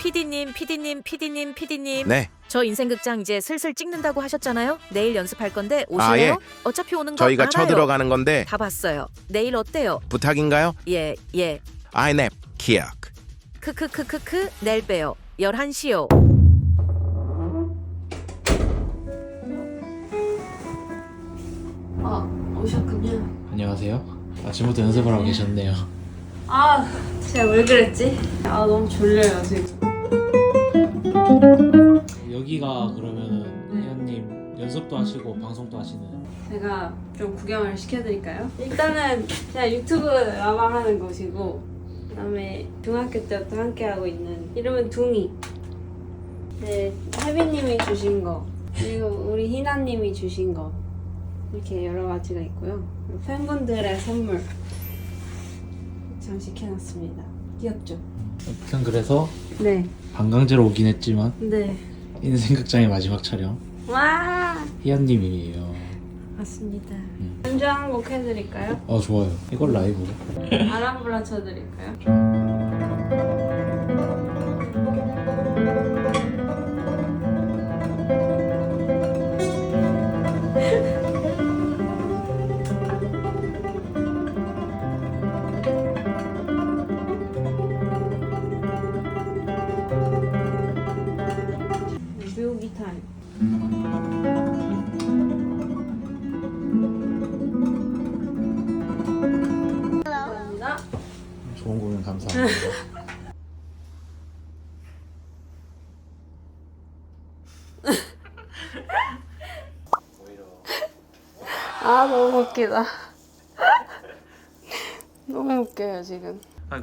피디님. 네. 저 인생극장 이제 슬슬 찍는다고 하셨잖아요. 내일 연습할 건데 오실래요? 아, 예. 어차피 오는 거 저희가 알아요. 쳐들어가는 건데 다 봤어요. 내일 어때요? 부탁인가요? 예. 아이넵 기억. 크크크크크 내일 빼요. 11시요. 오셨군요. 안녕하세요. 아침부터 연습을 하고 계셨네요. 제가 왜 그랬지? 너무 졸려요 지금. 여기가 그러면은 혜연님 연습도 하시고 방송도 하시는. 제가 좀 구경을 시켜드릴까요? 일단은 제가 유튜브 라방하는 곳이고, 그다음에 중학교 때부터 함께 하고 있는 이름은 둥이. 네, 혜빈님이 주신 거, 그리고 우리 희나님이 주신 거, 이렇게 여러 가지가 있고요. 그리고 팬분들의 선물 장식해놨습니다. 귀엽죠? 아무튼 그래서 네. 관광지로 오긴 했지만 네. 인생극장의 마지막 촬영 와, 혜연님이에요. 맞습니다. 연주 한 곡 해드릴까요? 좋아요. 이걸 라이브로. 아람브라 쳐드릴까요? 묘기 타임. 감사합니다. 좋은 공연 감사합니다. 너무 웃기다. 너무 웃겨요 지금.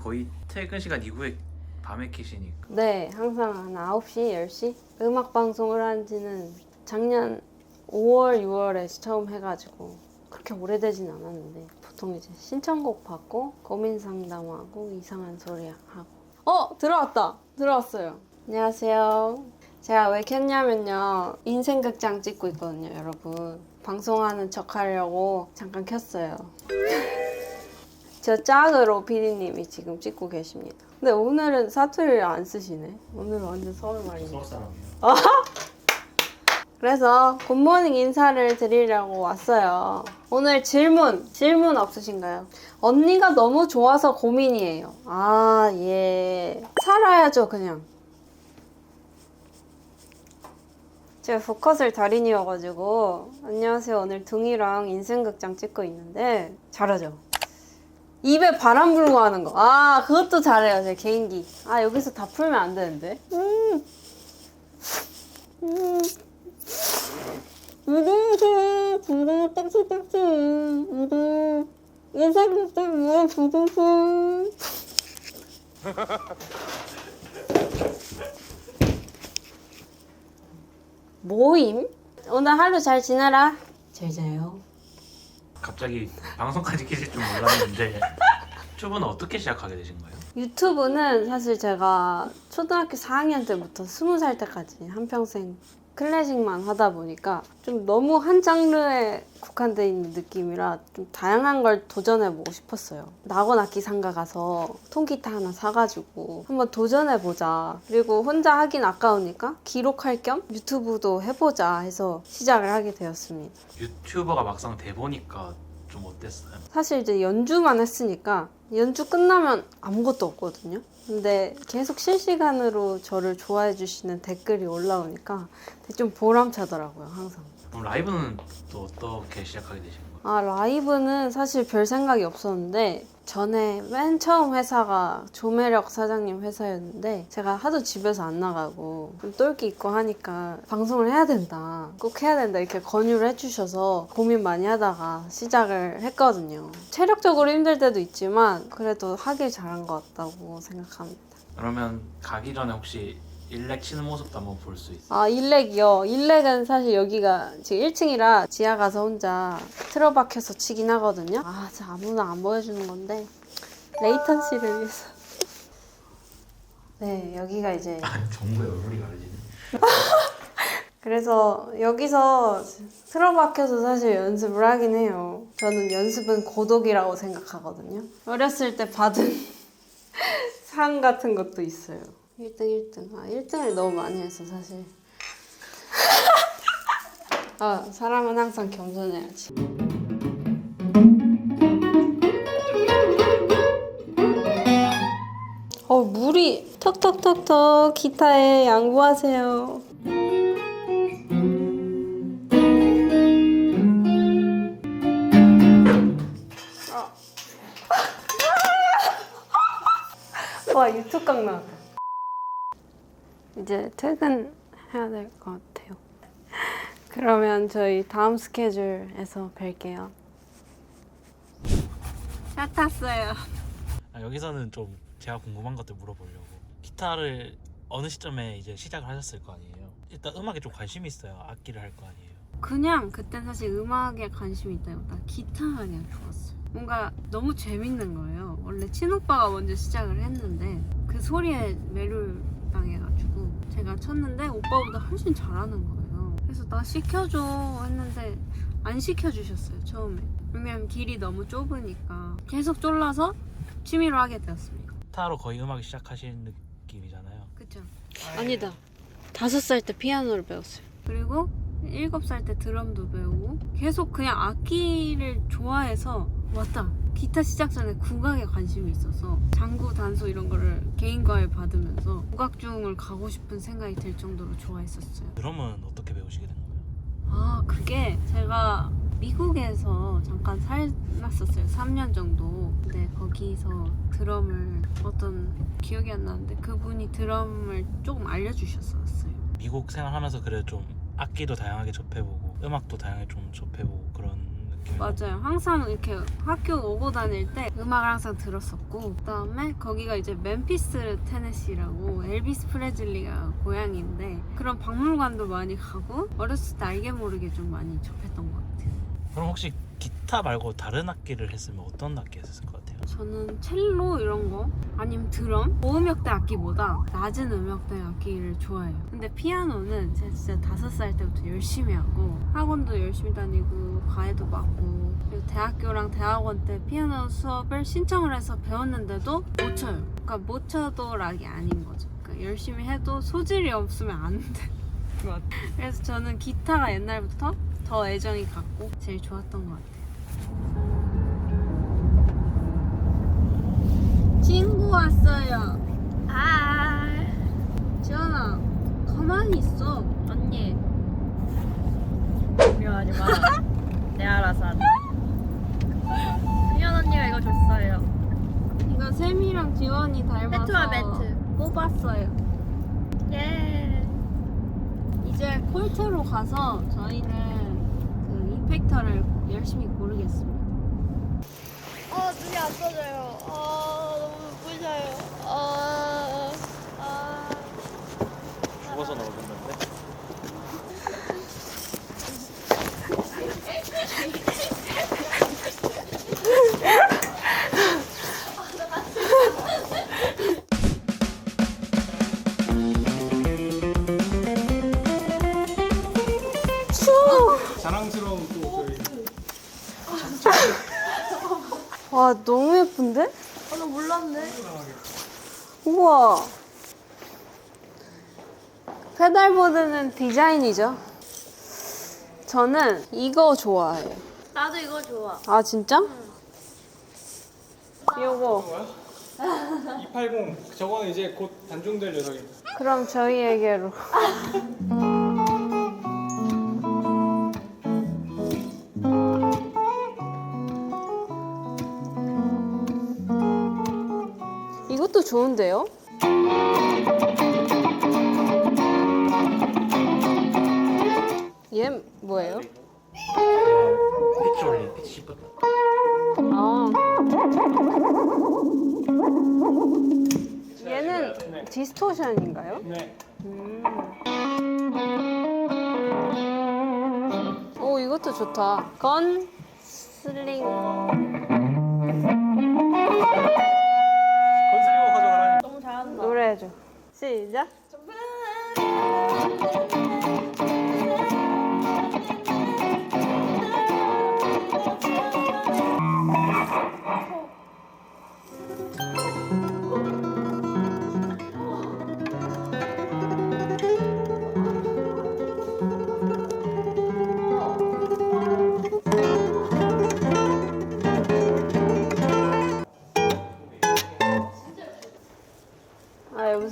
거의 퇴근 시간 이후에 밤에 키시니까. 네, 항상 한 9시, 10시? 음악 방송을 한 지는 작년 5월, 6월에 처음 해가지고 그렇게 오래되진 않았는데, 보통 이제 신청곡 받고 고민 상담하고 이상한 소리 하고. 들어왔어요. 안녕하세요. 제가 왜 켰냐면요, 인생극장 찍고 있거든요 여러분. 방송하는 척 하려고 잠깐 켰어요. 저 짝으로 PD님이 지금 찍고 계십니다. 근데 오늘은 사투리를 안 쓰시네. 오늘은 완전 서울말입니다. 서울 사람이에요. 그래서 굿모닝 인사를 드리려고 왔어요. 오늘 질문 없으신가요? 언니가 너무 좋아서 고민이에요. 예. 살아야죠 그냥. 제가 포컷을 달인이어가지고, 안녕하세요, 오늘 둥이랑 인생극장 찍고 있는데 잘하죠? 입에 바람 불고 하는 거. 그것도 잘해요, 제 개인기. 여기서 다 풀면 안 되는데. 모임? 오늘 하루 잘 지내라. 잘 자요. 갑자기 방송까지 키실 줄 몰랐는데 유튜브는 어떻게 시작하게 되신 거예요? 유튜브는 사실 제가 초등학교 4학년 때부터 20살 때까지 한평생 클래식만 하다 보니까 좀 너무 한 장르에 국한되어 있는 느낌이라 좀 다양한 걸 도전해보고 싶었어요. 낙원 악기상가 가서 통기타 하나 사가지고 한번 도전해보자. 그리고 혼자 하긴 아까우니까 기록할 겸 유튜브도 해보자 해서 시작을 하게 되었습니다. 유튜버가 막상 돼보니까 좀 어땠어요? 사실 이제 연주만 했으니까 연주 끝나면 아무것도 없거든요. 근데 계속 실시간으로 저를 좋아해 주시는 댓글이 올라오니까 되게 좀 보람차더라고요, 항상. 그럼 라이브는 또 어떻게 시작하게 되신 거예요? 라이브는 사실 별 생각이 없었는데, 전에 맨 처음 회사가 조매력 사장님 회사였는데, 제가 하도 집에서 안 나가고 좀 똘끼 있고 하니까 방송을 해야 된다, 꼭 해야 된다 이렇게 권유를 해주셔서 고민 많이 하다가 시작을 했거든요. 체력적으로 힘들 때도 있지만 그래도 하길 잘한 것 같다고 생각합니다. 그러면 가기 전에 혹시 일렉 치는 모습도 한번 볼 수 있어요? 일렉이요. 일렉은 사실 여기가 지금 1층이라 지하 가서 혼자 틀어박혀서 치긴 하거든요. 진짜 아무나 안 보여주는 건데 레이턴시를 위해서. 네, 여기가 이제 정보의 얼굴이 가려지네. 그래서 여기서 틀어박혀서 사실 연습을 하긴 해요. 저는 연습은 고독이라고 생각하거든요. 어렸을 때 받은 상 같은 것도 있어요. 1등 1등. 아 1등을 너무 많이 했어 사실. 아 사람은 항상 겸손해야지. 물이 턱턱턱턱 기타에 양보하세요. 와 유튜브 각 나왔다. 이제 퇴근해야 될 것 같아요. 그러면 저희 다음 스케줄에서 뵐게요. 차 탔어요. 여기서는 좀 제가 궁금한 것들 물어보려고. 기타를 어느 시점에 이제 시작을 하셨을 거 아니에요? 일단 음악에 좀 관심이 있어요. 악기를 할 거 아니에요? 그냥 그땐 사실 음악에 관심이 있다기보다 기타가 그냥 좋았어요. 뭔가 너무 재밌는 거예요. 원래 친오빠가 먼저 시작을 했는데 그 소리에 매료당해가지고 제가 쳤는데 오빠보다 훨씬 잘하는 거예요. 그래서 나 시켜줘 했는데 안 시켜주셨어요 처음에. 왜냐면 길이 너무 좁으니까 계속 졸라서 취미로 하게 되었습니다. 기타로 거의 음악을 시작하신 느낌이잖아요. 그쵸? 아니다. 5살 때 피아노를 배웠어요. 그리고 7살 때 드럼도 배우고 계속 그냥 악기를 좋아해서 왔다. 기타 시작 전에 국악에 관심이 있어서 장구, 단소 이런 거를 개인 과외 받으면서 국악중을 가고 싶은 생각이 들 정도로 좋아했었어요. 드럼은 어떻게 배우시게 된 거예요? 아 그게 제가 미국에서 잠깐 살았었어요. 3년 정도. 근데 거기서 드럼을 어떤 기억이 안 나는데 그분이 드럼을 조금 알려주셨었어요. 미국 생활하면서 그래도 좀 악기도 다양하게 접해보고 음악도 다양하게 좀 접해보고 그런 느낌. 맞아요. 항상 이렇게 학교 오고 다닐 때 음악을 항상 들었었고 그다음에 거기가 이제 멤피스 테네시라고 엘비스 프레즐리가 고향인데 그런 박물관도 많이 가고 어렸을 때 알게 모르게 좀 많이 접했던 것 같아요. 그럼 혹시 기타 말고 다른 악기를 했으면 어떤 악기 했을 것 같아요? 저는 첼로 이런 거 아니면 드럼 고음역대 악기보다 낮은 음역대 악기를 좋아해요. 근데 피아노는 제가 진짜 5살 때부터 열심히 하고 학원도 열심히 다니고 과외도 받고 그리고 대학교랑 대학원 때 피아노 수업을 신청을 해서 배웠는데도 못 쳐요. 그러니까 못 쳐도 락이 아닌 거죠. 그러니까 열심히 해도 소질이 없으면 안 돼. 그래서 저는 기타가 옛날부터 더 애정이 갔고 제일 좋았던 것 같아요. 친구 왔어요. 아, 지연아, 가만히 있어. 언니. 미워하지 마. 내가 알아서 한다. 수연 언니가 이거 줬어요. 이거 샘이랑 지원이 닮아서 매트와 매트. 뽑았어요. 예. 이제 콜트로 가서 저희는 그 이펙터를 열심히 고르겠습니다. 눈이 안 떠져요. 너무 부셔요. 죽어서 나오는 건데? 자랑스러운 또 저희 와, 너무 예쁜데? 나 몰랐네. 우와. 페달보드는 디자인이죠. 저는 이거 좋아해요. 나도 이거 좋아. 아, 진짜? 요거. 280 저거는 이제 곧 단종될 녀석입니다. 그럼 저희에게로. 이것도 좋은데요? 얘 뭐예요? 피치 올린 피치 씹었다. 아. 얘는 네. 디스토션인가요? 네. 오, 이것도 좋다. 건 슬링. 건슬리고 가져가라니. 너무 잘한다. 노래해줘. 시작.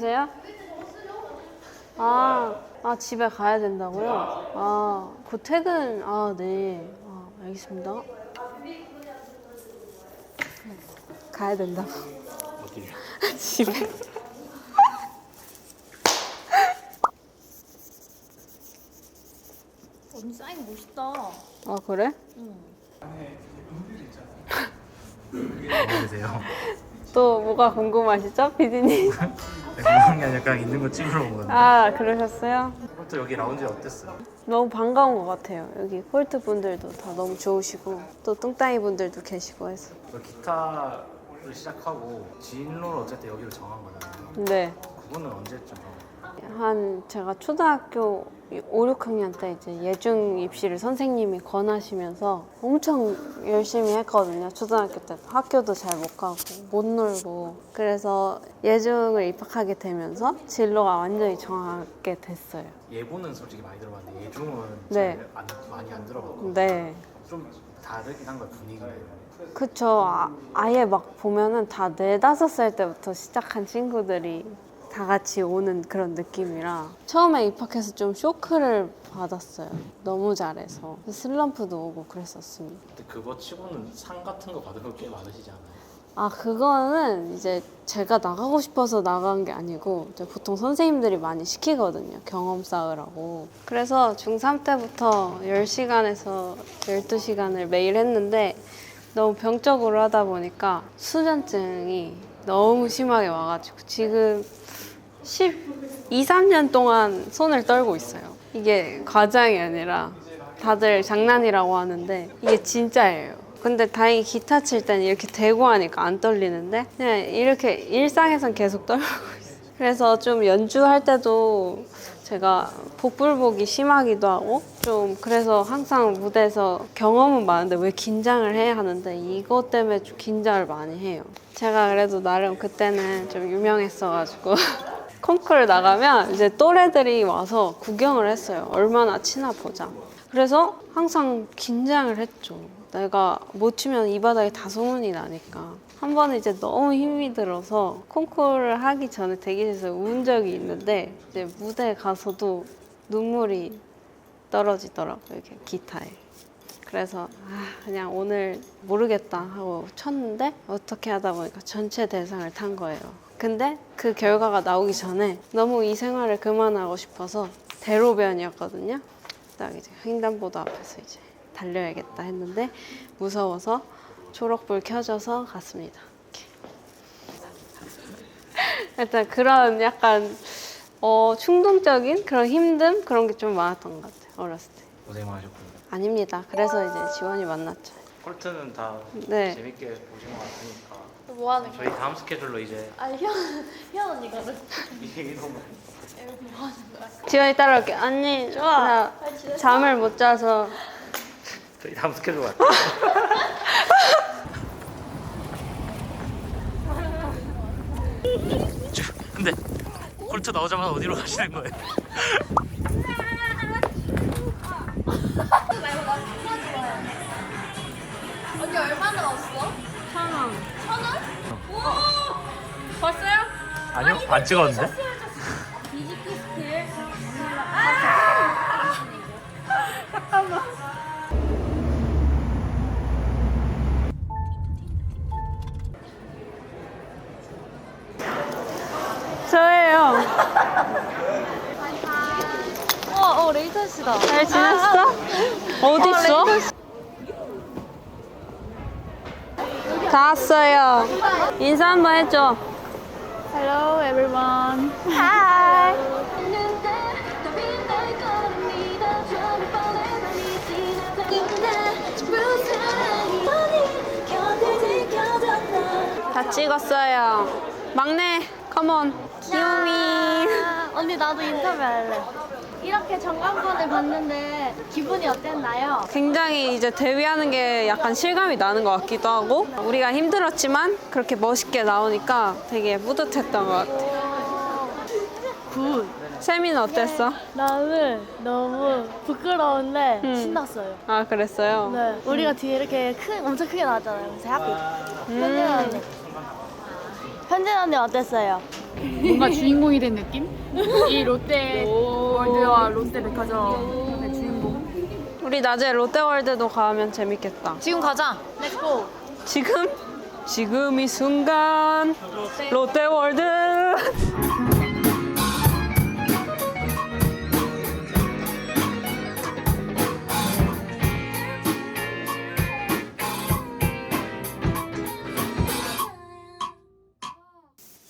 괜찮으세요? 집에 가야 된다고요? 곧 퇴근, 네. 알겠습니다. 가야 된다고. 어디를? 집에. 언니 사인 멋있다. 그래? 안녕하세요. 또 뭐가 궁금하시죠, 피디님? 궁금한 게 아니라 그냥 있는 거 찍으러 온 건데. 그러셨어요? 또 여기 라운지 어땠어요? 너무 반가운 것 같아요. 여기 콜트 분들도 다 너무 좋으시고 또 뚱따이 분들도 계시고 해서. 기타를 시작하고 진로를 어쨌든 여기로 정한 거잖아요. 네. 그거는 언제쯤? 제가 초등학교 5, 6학년 때 이제 예중 입시를 선생님이 권하시면서 엄청 열심히 했거든요. 초등학교 때 학교도 잘 못 가고 못 놀고 그래서 예중을 입학하게 되면서 진로가 완전히 정하게 됐어요. 예고는 솔직히 많이 들어봤는데 예중은 네. 많이 안 들어봤거든요. 네. 좀 다르긴 한 거예요, 분위기가. 그쵸. 아예 막 보면은 다 4, 5살 때부터 시작한 친구들이 다 같이 오는 그런 느낌이라 처음에 입학해서 좀 쇼크를 받았어요. 너무 잘해서 슬럼프도 오고 그랬었습니다. 근데 그거 치고는 상 같은 거 받은 거 꽤 많으시지 않아요? 그거는 이제 제가 나가고 싶어서 나간 게 아니고 이제 보통 선생님들이 많이 시키거든요. 경험 쌓으라고. 그래서 중3 때부터 10시간에서 12시간을 매일 했는데 너무 병적으로 하다 보니까 수전증이 너무 심하게 와가지고 지금 12, 3년 동안 손을 떨고 있어요. 이게 과장이 아니라 다들 장난이라고 하는데 이게 진짜예요. 근데 다행히 기타 칠 때는 이렇게 대고 하니까 안 떨리는데 그냥 이렇게 일상에선 계속 떨고 있어요. 그래서 좀 연주할 때도 제가 복불복이 심하기도 하고 좀 그래서 항상 무대에서 경험은 많은데 왜 긴장을 해야 하는데 이것 때문에 좀 긴장을 많이 해요. 제가 그래도 나름 그때는 좀 유명했어가지고 콩쿠르 나가면 이제 또래들이 와서 구경을 했어요. 얼마나 치나 보자. 그래서 항상 긴장을 했죠. 내가 못 치면 이 바닥에 다 소문이 나니까. 한 번은 이제 너무 힘이 들어서 콩쿠르를 하기 전에 대기실에서 운 적이 있는데 이제 무대에 가서도 눈물이 떨어지더라고요. 이렇게 기타에. 그래서 그냥 오늘 모르겠다 하고 쳤는데 어떻게 하다 보니까 전체 대상을 탄 거예요. 근데 그 결과가 나오기 전에 너무 이 생활을 그만하고 싶어서 대로변이었거든요. 딱 이제 횡단보도 앞에서 이제 달려야겠다 했는데 무서워서 초록불 켜져서 갔습니다. 일단 그런 약간 충동적인 그런 힘듦 그런 게 좀 많았던 것 같아요. 어렸을 때. 고생 많으셨군요. 아닙니다. 그래서 이제 지원이 만났죠. 콜트는 다 네. 재밌게 보신 것 같으니까 뭐 하는 저희 다음 스케줄로 이제 아니 희연 언니거든. 이동 뭐 하는 거야? 지원이 따라올게. 언니, 좋아. 나 잘 지냈어? 잠을 못 자서. 저희 다음 스케줄 갈게요. 근데 콜트 나오자마자 어디로 가시는 거예요? 언니 얼마 나왔어? 1,000원. 1,000원? 우와! 벌써요? 아니요, 안 찍었는데. 디지키 스킬. 저예요. 레이더 씨다. 잘 지냈어? 어디 있어? 다 왔어요. 인사 한번 해줘. Hello everyone. Hi. 다 찍었어요. 막내, 컴온. 귀요미. 언니 나도 인터뷰 할래. 이렇게 정강권을 봤는데 기분이 어땠나요? 굉장히 이제 데뷔하는 게 약간 실감이 나는 것 같기도 하고 우리가 힘들었지만 그렇게 멋있게 나오니까 되게 뿌듯했던 것 같아요. 굿. 세미는 어땠어? 나는 너무 부끄러운데 신났어요. 아 그랬어요? 네. 우리가 뒤에 이렇게 엄청 크게 나왔잖아요. 그래서 해피. 현진 언니. 현진 언니 어땠어요? 뭔가 주인공이 된 느낌? 이 롯데 월드와 롯데 백화점의 주인공. 우리 낮에 롯데월드도 가면 재밌겠다. 지금 가자. 렛츠고. 지금? 지금 이 순간 롯데월드.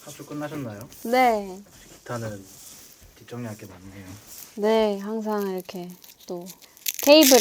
합주 끝나셨나요? 네. 기타는 뒷정리할 게 많네요. 네, 항상 이렇게 또 테이블을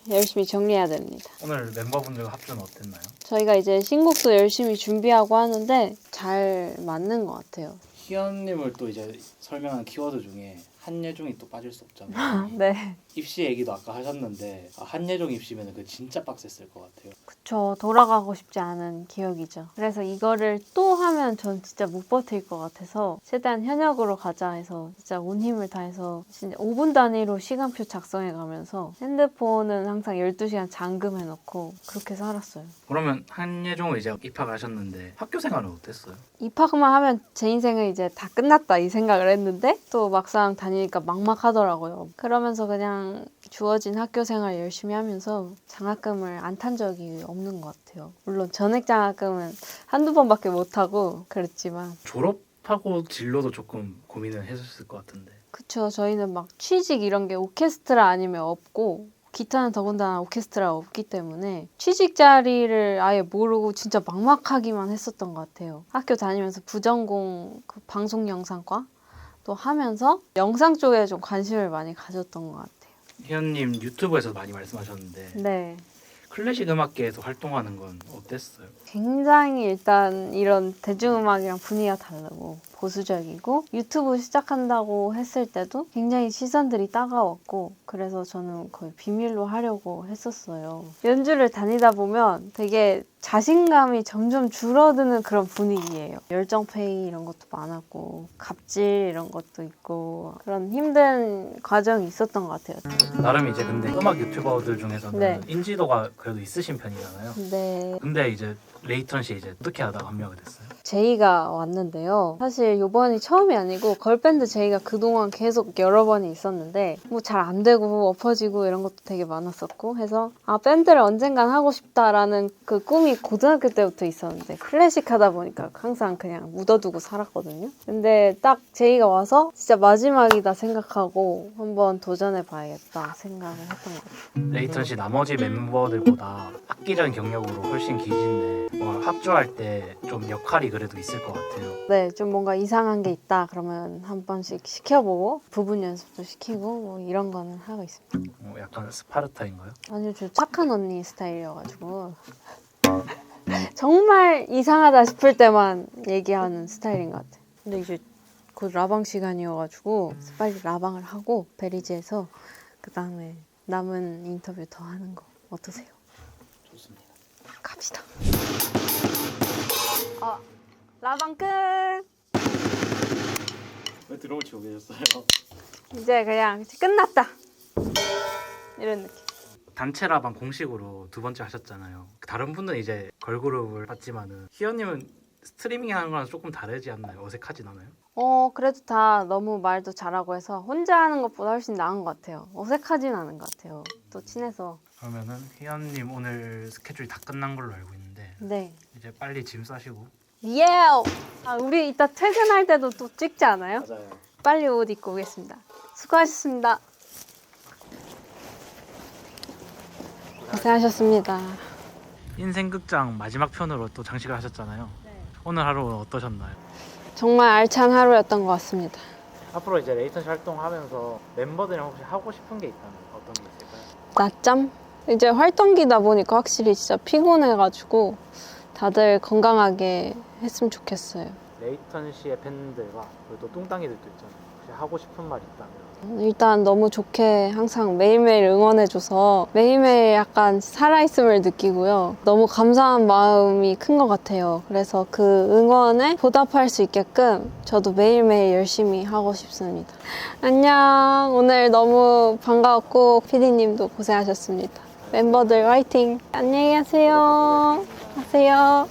열심히 정리해야 됩니다. 오늘 멤버분들과 합주는 어땠나요? 저희가 이제 신곡도 열심히 준비하고 하는데 잘 맞는 것 같아요. 희연님을 또 이제 설명한 키워드 중에 한예종이 또 빠질 수 없잖아요. 네. 입시 얘기도 아까 하셨는데 한예종 입시면 그 진짜 빡셌을 것 같아요. 그쵸. 돌아가고 싶지 않은 기억이죠. 그래서 이거를 또 하면 전 진짜 못 버틸 것 같아서 최대한 현역으로 가자 해서 진짜 온 힘을 다해서 진짜 5분 단위로 시간표 작성해 가면서 핸드폰은 항상 12시간 잠금해 놓고 그렇게 살았어요. 그러면 한예종을 이제 입학을 하셨는데 학교 생활은 어땠어요? 입학만 하면 제 인생은 이제 다 끝났다 이 생각을 했는데 또 막상 다니니까 막막하더라고요. 그러면서 그냥 주어진 학교 생활 열심히 하면서 장학금을 안 탄 적이 없는 것 같아요. 물론 전액 장학금은 한두 번밖에 못 타고 그랬지만 졸업하고 진로도 조금 고민을 했었을 것 같은데. 그쵸. 저희는 막 취직 이런 게 오케스트라 아니면 없고 기타는 더군다나 오케스트라가 없기 때문에 취직 자리를 아예 모르고 진짜 막막하기만 했었던 것 같아요. 학교 다니면서 부전공 그 방송 영상과 또 하면서 영상 쪽에 좀 관심을 많이 가졌던 것 같아요. 희연님 유튜브에서 많이 말씀하셨는데 네. 클래식 음악계에서 활동하는 건 어땠어요? 굉장히 일단 이런 대중음악이랑 분위기가 다르고 보수적이고 유튜브 시작한다고 했을 때도 굉장히 시선들이 따가웠고 그래서 저는 거의 비밀로 하려고 했었어요. 연주를 다니다 보면 되게 자신감이 점점 줄어드는 그런 분위기예요. 열정페이 이런 것도 많았고 갑질 이런 것도 있고 그런 힘든 과정이 있었던 것 같아요. 나름 이제 근데 음악 유튜버들 중에서는 네. 인지도가 그래도 있으신 편이잖아요. 네. 근데 이제 레이턴 씨 이제 어떻게 하다가 합류하게 됐어요? 제이가 왔는데요. 사실 이번이 처음이 아니고 걸밴드 제이가 그동안 계속 여러 번이 있었는데 뭐 잘 안 되고 엎어지고 이런 것도 되게 많았었고 해서 아 밴드를 언젠간 하고 싶다라는 그 꿈이 고등학교 때부터 있었는데 클래식 하다 보니까 항상 그냥 묻어두고 살았거든요. 근데 딱 제이가 와서 진짜 마지막이다 생각하고 한번 도전해 봐야겠다 생각을 했던 것 같아요. 레이턴 씨 나머지 멤버들보다 악기적인 경력으로 훨씬 기신데 뭔가 합주할 때 좀 역할이 그래도 있을 것 같아요. 네, 좀 뭔가 이상한 게 있다 그러면 한 번씩 시켜보고 부분 연습도 시키고 뭐 이런 거는 하고 있습니다. 약간 스파르타인가요? 아니요, 저 착한 언니 스타일이어가지고 정말 이상하다 싶을 때만 얘기하는 스타일인 것 같아요. 근데 이제 곧 라방 시간이어가지고 빨리 라방을 하고 베리즈에서 그 다음에 남은 인터뷰 더 하는 거 어떠세요? 좋습니다. 갑시다. 라방 끝! 왜 드럼을 치고 계셨어요? 이제 그냥 끝났다. 이런 느낌. 단체 라방 공식으로 두 번째 하셨잖아요. 다른 분은 이제 걸그룹을 봤지만은 희연님은 스트리밍 하는 거랑 조금 다르지 않나요? 어색하진 않아요? 그래도 다 너무 말도 잘하고 해서 혼자 하는 것보다 훨씬 나은 것 같아요. 어색하진 않은 것 같아요. 또 친해서. 그러면은 희연님 오늘 스케줄이 다 끝난 걸로 알고 있는데 네. 이제 빨리 짐 싸시고 예! 우리 이따 퇴근할 때도 또 찍지 않아요? 맞아요. 빨리 옷 입고 오겠습니다. 수고하셨습니다. 고생하셨습니다. 인생극장 마지막 편으로 또 장식을 하셨잖아요. 오늘 하루 어떠셨나요? 정말 알찬 하루였던 것 같습니다. 앞으로 이제 레이턴 씨 활동하면서 멤버들이랑 혹시 하고 싶은 게 있다면 어떤 게 있을까요? 낮잠? 이제 활동기다 보니까 확실히 진짜 피곤해가지고 다들 건강하게 했으면 좋겠어요. 레이턴 씨의 팬들과 그리고 또 뚱땅이들도 있잖아요. 혹시 하고 싶은 말 있다면? 일단 너무 좋게 항상 매일매일 응원해줘서 매일매일 약간 살아있음을 느끼고요. 너무 감사한 마음이 큰 것 같아요. 그래서 그 응원에 보답할 수 있게끔 저도 매일매일 열심히 하고 싶습니다. 안녕. 오늘 너무 반가웠고 PD님도 고생하셨습니다. 멤버들 화이팅! 안녕히 가세요. 가세요.